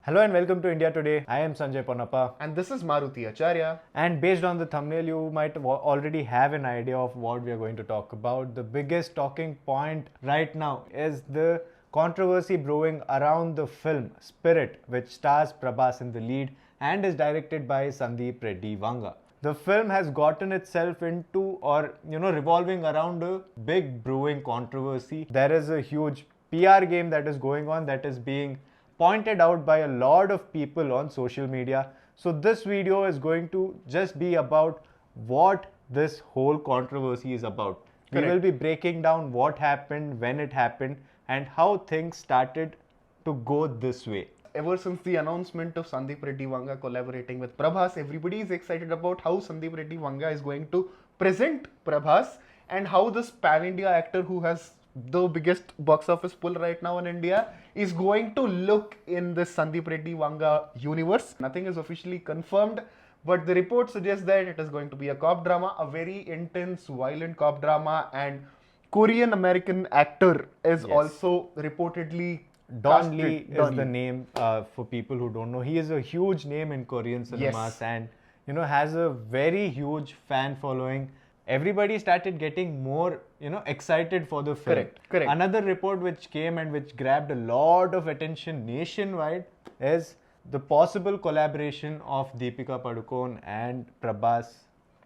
Hello and welcome to India Today. I am Sanjay Ponappa. And this is Maruti Acharya. And based on the thumbnail, you might already have an idea of what we are going to talk about. The biggest talking point right now is the controversy brewing around the film Spirit, which stars Prabhas in the lead and is directed by Sandeep Reddy Vanga. The film has gotten itself into revolving around a big brewing controversy. There is a huge PR game that is going on that is being pointed out by a lot of people on social media. So this video is going to just be about what this whole controversy is about. Correct. We will be breaking down what happened, when it happened, and how things started to go this way. Ever since the announcement of Sandeep Reddy Vanga collaborating with Prabhas, everybody is excited about how Sandeep Reddy Vanga is going to present Prabhas and how this pan-India actor who has the biggest box office pull right now in India is going to look in this Sandeep Reddy Vanga universe. Nothing is officially confirmed, but the report suggests that it is going to be a cop drama, a very intense, violent cop drama, and Korean American actor is also reportedly Don Lee is the name for people who don't know. He is a huge name in Korean cinemas and has a very huge fan following. Everybody started getting more excited for the film. Correct. Another report which came and which grabbed a lot of attention nationwide is the possible collaboration of Deepika Padukone and Prabhas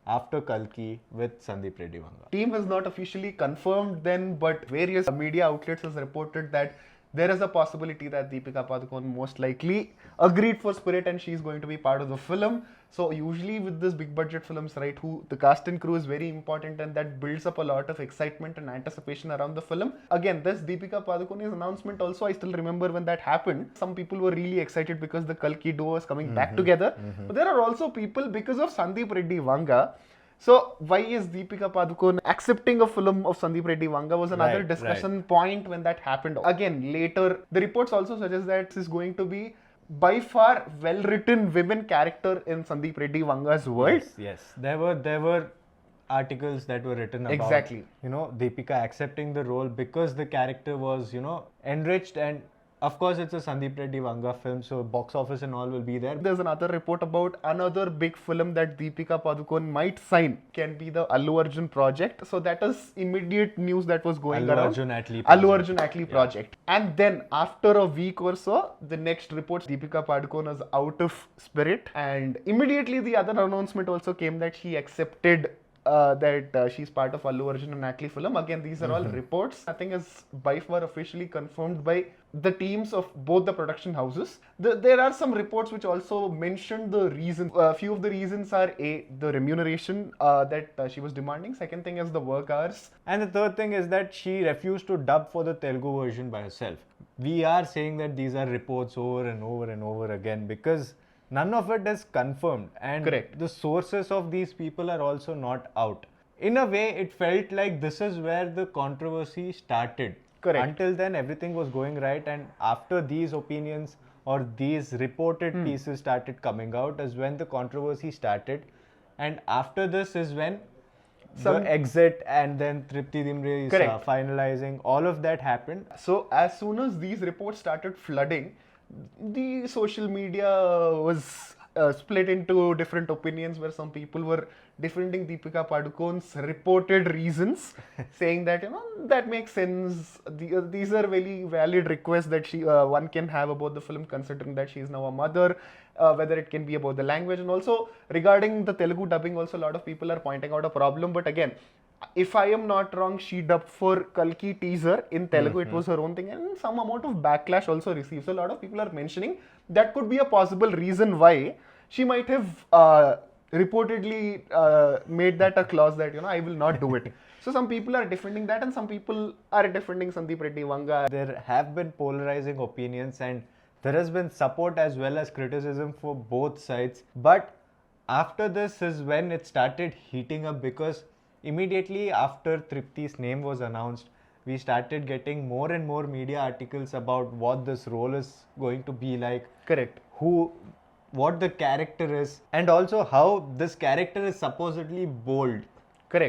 after Kalki with Sandeep Reddy Vanga. Team has not officially confirmed then, but various media outlets has reported that there is a possibility that Deepika Padukone most likely agreed for Spirit and she is going to be part of the film. So usually with this big budget films, right, the cast and crew is very important and that builds up a lot of excitement and anticipation around the film. Again, this Deepika Padukone's announcement also, I still remember when that happened, some people were really excited because the Kalki duo was coming back together. But there are also people because of Sandeep Reddy Vanga. So why is Deepika Padukone accepting a film of Sandeep Reddy Vanga was another discussion point when that happened. Again, later, the reports also suggest that this is going to be by far well-written women character in Sandeep Reddy Vanga's world. Yes. There were articles that were written about Deepika accepting the role because the character was enriched, and of course it's a Sandeep Reddy Vanga film, so box office and all will be there. There's another report about another big film that Deepika Padukone might sign, can be the Allu Arjun project. So that is immediate news that was going around. Allu Arjun Atlee project. And then after a week or so, the next report, Deepika Padukone is out of Spirit, and immediately the other announcement also came that she accepted that she's part of Allu Arjun and Atlee film. Again, these are all reports. Nothing is by far officially confirmed by the teams of both the production houses. There are some reports which also mention the reason. A few of the reasons are the remuneration that she was demanding. Second thing is the work hours. And the third thing is that she refused to dub for the Telugu version by herself. We are saying that these are reports over and over and over again because none of it is confirmed, and the sources of these people are also not out. In a way, it felt like this is where the controversy started. Until then, everything was going right, and after these opinions or these reported pieces started coming out is when the controversy started. And after this is when the exit and then Tripti Dimri is finalizing, all of that happened. So as soon as these reports started flooding, the social media was split into different opinions where some people were defending Deepika Padukone's reported reasons, saying that that makes sense. These are very valid requests that one can have about the film, considering that she is now a mother. Whether it can be about the language, and also regarding the Telugu dubbing, also a lot of people are pointing out a problem. But again, if I am not wrong, she dubbed for Kalki teaser in Telugu. It was her own thing, and some amount of backlash also received. So a lot of people are mentioning that could be a possible reason why she might have reportedly made that a clause that I will not do it. So some people are defending that, and some people are defending Sandeep Reddy Vanga. There have been polarizing opinions, and there has been support as well as criticism for both sides. But after this is when it started heating up, because immediately after Tripti's name was announced, we started getting more and more media articles about what this role is going to be like. What the character is, and also how this character is supposedly bold.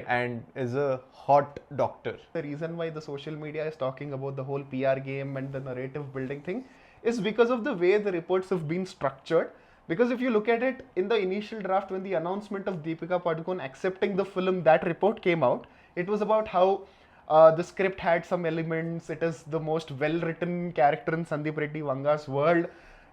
And is a hot doctor. The reason why the social media is talking about the whole PR game and the narrative building thing is because of the way the reports have been structured. Because if you look at it in the initial draft, when the announcement of Deepika Padukone accepting the film, that report came out, it was about how the script had some elements. It is the most well-written character in Sandeep Reddy Vanga's world,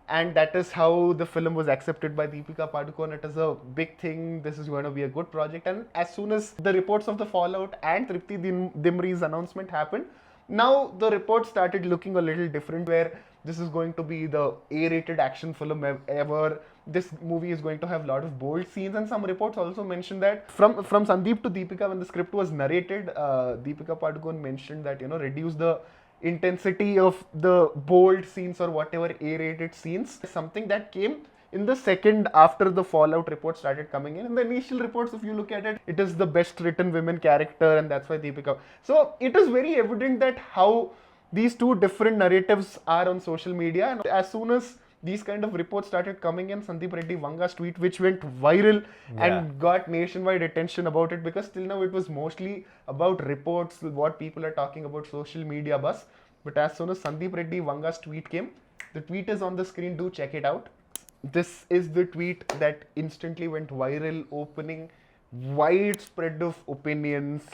and that is how the film was accepted by Deepika Padukone. It is a big thing. This is going to be a good project. And as soon as the reports of the fallout and Tripti Dimri's announcement happened, now the reports started looking a little different, where this is going to be the A-rated action film ever. This movie is going to have a lot of bold scenes, and some reports also mentioned that from Sandeep to Deepika, when the script was narrated, Deepika Padukone mentioned that, reduce the intensity of the bold scenes or whatever A-rated scenes. Something that came in the second after the fallout report started coming in. In the initial reports, if you look at it, it is the best written women character, and that's why Deepika. So it is very evident that how these two different narratives are on social media, and as soon as these kind of reports started coming in, Sandeep Reddy Vanga's tweet, which went viral and got nationwide attention about it, because till now it was mostly about reports, what people are talking about, social media buzz. But as soon as Sandeep Reddy Vanga's tweet came, the tweet is on the screen, do check it out. This is the tweet that instantly went viral, opening widespread of opinions /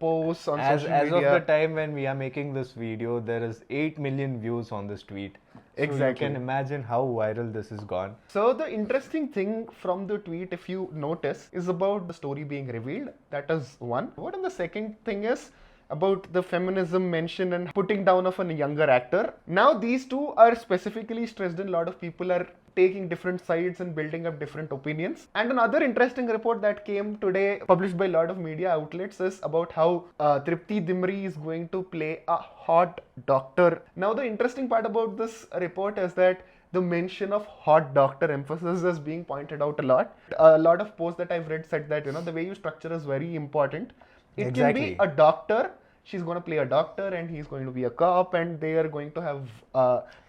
posts on social media. As of the time when we are making this video, there is 8 million views on this tweet. So Exactly. you can imagine how viral this has gone. So the interesting thing from the tweet, if you notice, is about the story being revealed. That is one. What and the second thing is about the feminism mention and putting down of a younger actor. Now these two are specifically stressed, and a lot of people are taking different sides and building up different opinions. And another interesting report that came today, published by a lot of media outlets, is about how Tripti Dimri is going to play a hot doctor. Now the interesting part about this report is that the mention of hot doctor emphasis is being pointed out a lot. A lot of posts that I've read said that, the way you structure is very important. It Exactly. can be a doctor. She's going to play a doctor, and he's going to be a cop, and they are going to have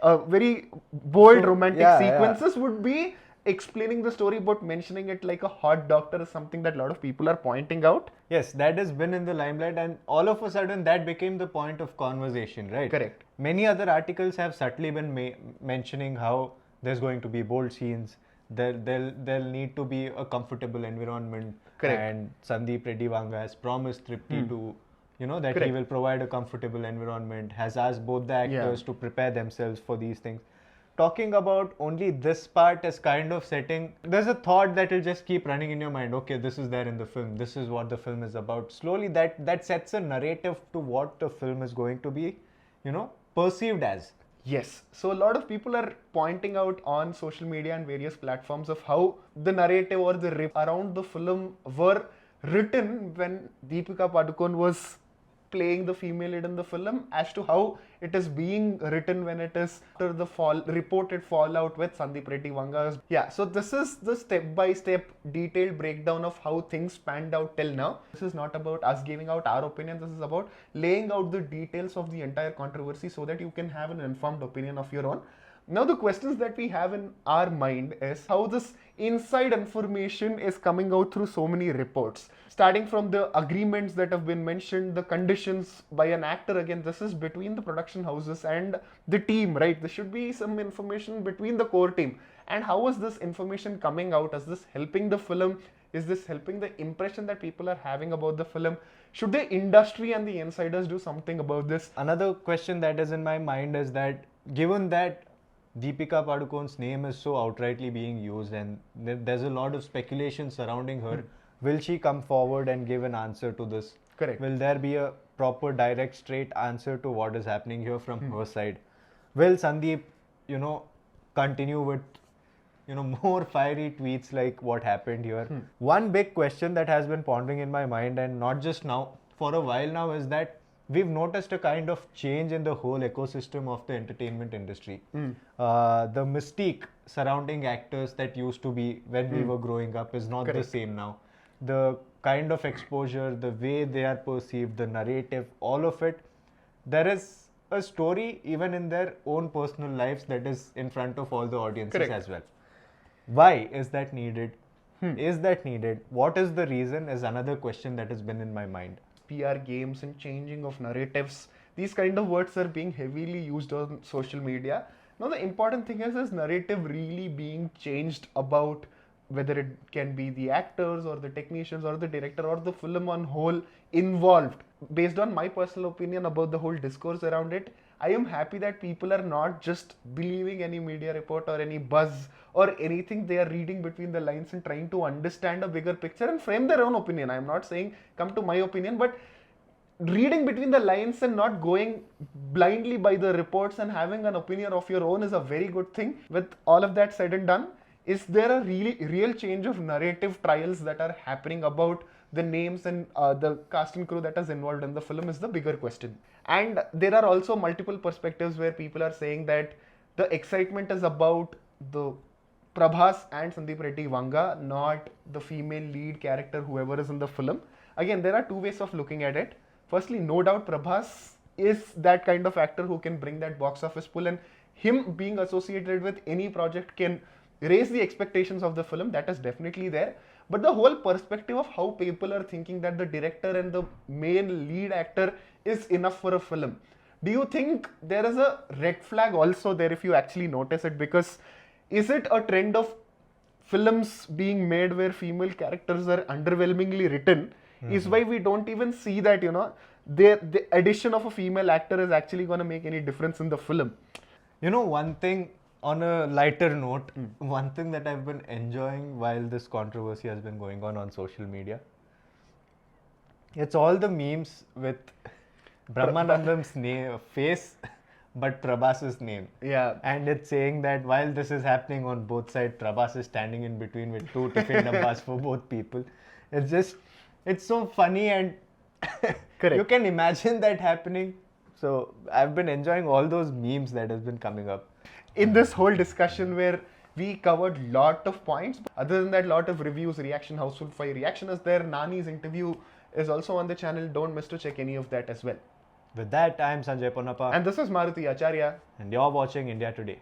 a very bold romantic sequences. Would be explaining the story, but mentioning it like a hot doctor is something that a lot of people are pointing out. Yes, that has been in the limelight, and all of a sudden that became the point of conversation, right? Correct. Many other articles have subtly been mentioning how there's going to be bold scenes, there'll need to be a comfortable environment. Correct. And Sandeep Reddy Vanga has promised Tripti to, that Correct. he will provide a comfortable environment, has asked both the actors to prepare themselves for these things. Talking about only this part is kind of setting, there's a thought that will just keep running in your mind. Okay, this is there in the film. This is what the film is about. Slowly that sets a narrative to what the film is going to be, perceived as. Yes. So a lot of people are pointing out on social media and various platforms of how the narrative or the riff around the film were written when Deepika Padukone was playing the female lead in the film, as to how it is being written when it is after the reported fallout with Sandeep Reddy Vanga. Yeah, so this is the step-by-step detailed breakdown of how things panned out till now. This is not about us giving out our opinion. This is about laying out the details of the entire controversy so that you can have an informed opinion of your own. Now the questions that we have in our mind is how this inside information is coming out through so many reports. Starting from the agreements that have been mentioned, the conditions by an actor, again, this is between the production houses and the team, right? There should be some information between the core team. And how is this information coming out? Is this helping the film? Is this helping the impression that people are having about the film? Should the industry and the insiders do something about this? Another question that is in my mind is that, given that Deepika Padukone's name is so outrightly being used and there's a lot of speculation surrounding her, will she come forward and give an answer to this? Correct. Will there be a proper, direct, straight answer to what is happening here from her side? Will Sandeep, continue with, more fiery tweets like what happened here? One big question that has been pondering in my mind, and not just now, for a while now, is that we've noticed a kind of change in the whole ecosystem of the entertainment industry. The mystique surrounding actors that used to be when we were growing up is not the same now. The kind of exposure, the way they are perceived, the narrative, all of it, there is a story even in their own personal lives that is in front of all the audiences as well. Why is that needed? Is that needed? What is the reason is another question that has been in my mind. PR games and changing of narratives. These kind of words are being heavily used on social media. No, the important thing is narrative really being changed about whether it can be the actors or the technicians or the director or the film on whole involved. Based on my personal opinion about the whole discourse around it, I am happy that people are not just believing any media report or any buzz or anything. They are reading between the lines and trying to understand a bigger picture and frame their own opinion. I am not saying come to my opinion, but reading between the lines and not going blindly by the reports and having an opinion of your own is a very good thing. With all of that said and done, is there a really real change of narrative trials that are happening about the names and the cast and crew that is involved in the film is the bigger question. And there are also multiple perspectives where people are saying that the excitement is about the Prabhas and Sandeep Reddy Vanga, not the female lead character, whoever is in the film. Again, there are two ways of looking at it. Firstly, no doubt Prabhas is that kind of actor who can bring that box office pull, and him being associated with any project can raise the expectations of the film. That is definitely there. But the whole perspective of how people are thinking that the director and the main lead actor is enough for a film. Do you think there is a red flag also there if you actually notice it? Because is it a trend of films being made where female characters are underwhelmingly written? Is why we don't even see that, the addition of a female actor is actually going to make any difference in the film. One thing on a lighter note, one thing that I've been enjoying while this controversy has been going on social media, it's all the memes with Brahmanandam's face, but Prabhas's name. Yeah. And it's saying that while this is happening on both sides, Prabhas is standing in between with two tiffin dabbas for both people. It's so funny, and Correct. you can imagine that happening. So I've been enjoying all those memes that has been coming up. In this whole discussion where we covered lot of points, other than that, lot of reviews, reaction, Houseful 5 reaction is there. Nani's interview is also on the channel. Don't miss to check any of that as well. With that, I'm Sanjay Ponnappa. And this is Maruti Acharya. And you're watching India Today.